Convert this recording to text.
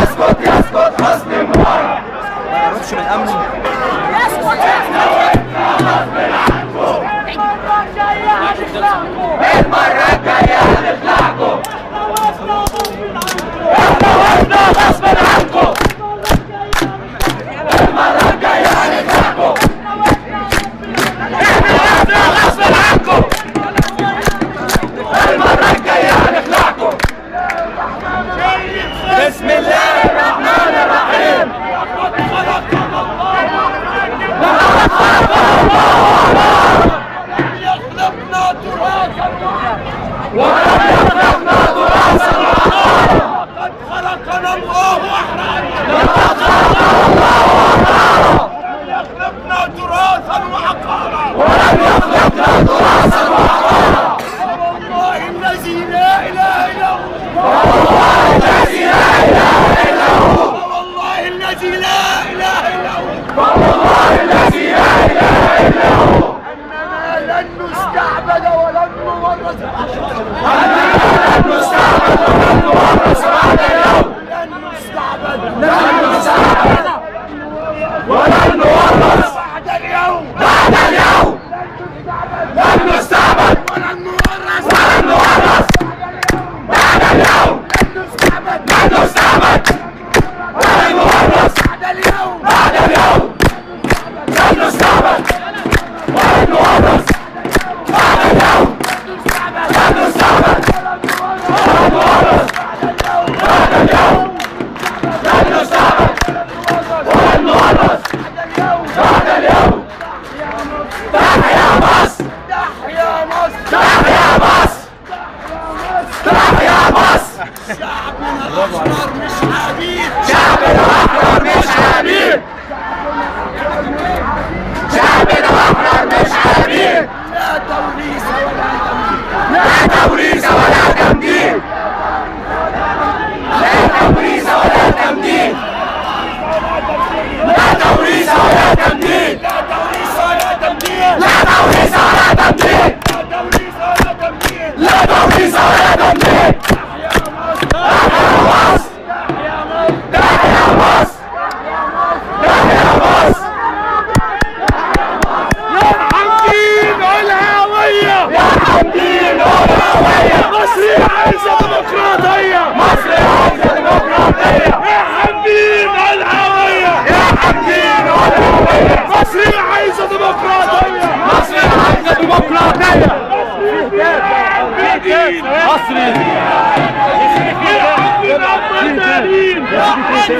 يسكت يسكت حسني مبارك ما يقربش من الامن. يسكت احنا وقفنا غصب عنكم المرة الجاية هنخلعكم احنا وقفنا غصب عنكم المرة الجاية هنخلعكم احنا وقفنا غصب عنكم المرة الجاية هنخلعكم بسم الله الرحمن الرحيم ولم يخلقنا تراثا وعقارا لقد خلقنا الله أحرارا لقد خلقنا الله أحرارا ولم يخلقنا تراثا وعقارا ولم يخلقنا تراثا وعقارا والله الذي لا إله إلا هو والله الذي لا إله إلا هو والله الذي لا إله إلا هو والله الذي لا إله إلا هو أننا لن نستعبد ولن نورث أننا لن نستعبد ولن نورث بعد اليوم لن نستعبد ولن نورث بعد اليوم لن نستعبد ولن نورث بعد اليوم لن نستعبد ولن نورث بعد اليوم لن نستعبد ولن نورث بعد اليوم لن نستعبد ولن نورث بعد اليوم لن نستعبد ولن نورث بعد اليوم تحيا مصر تحيا مصر تحيا مصر تحيا مصر شعبنا الأحرار مش عبيد شعبنا الأحرار مش عبيد شعبنا الأحرار مش عبيد لا توريث ولا تمديد لا توريث ولا تمديد لا توريث ولا تمديد لا توريث ولا تمديد لا توريث ولا تمديد لا توريث ولا تمديد لا توريث ولا تمديد تحيا مصر تحيا مصر تحيا مصر يرحم دين الهوية يرحم دين الهوية مصر عايزة ديمقراطية مصر عايزة ديمقراطية يرحم دين الهوية يرحم دين الهوية مصر عايزة ديمقراطية مصر عايزة ديمقراطية مصري يا عم الدين يا حي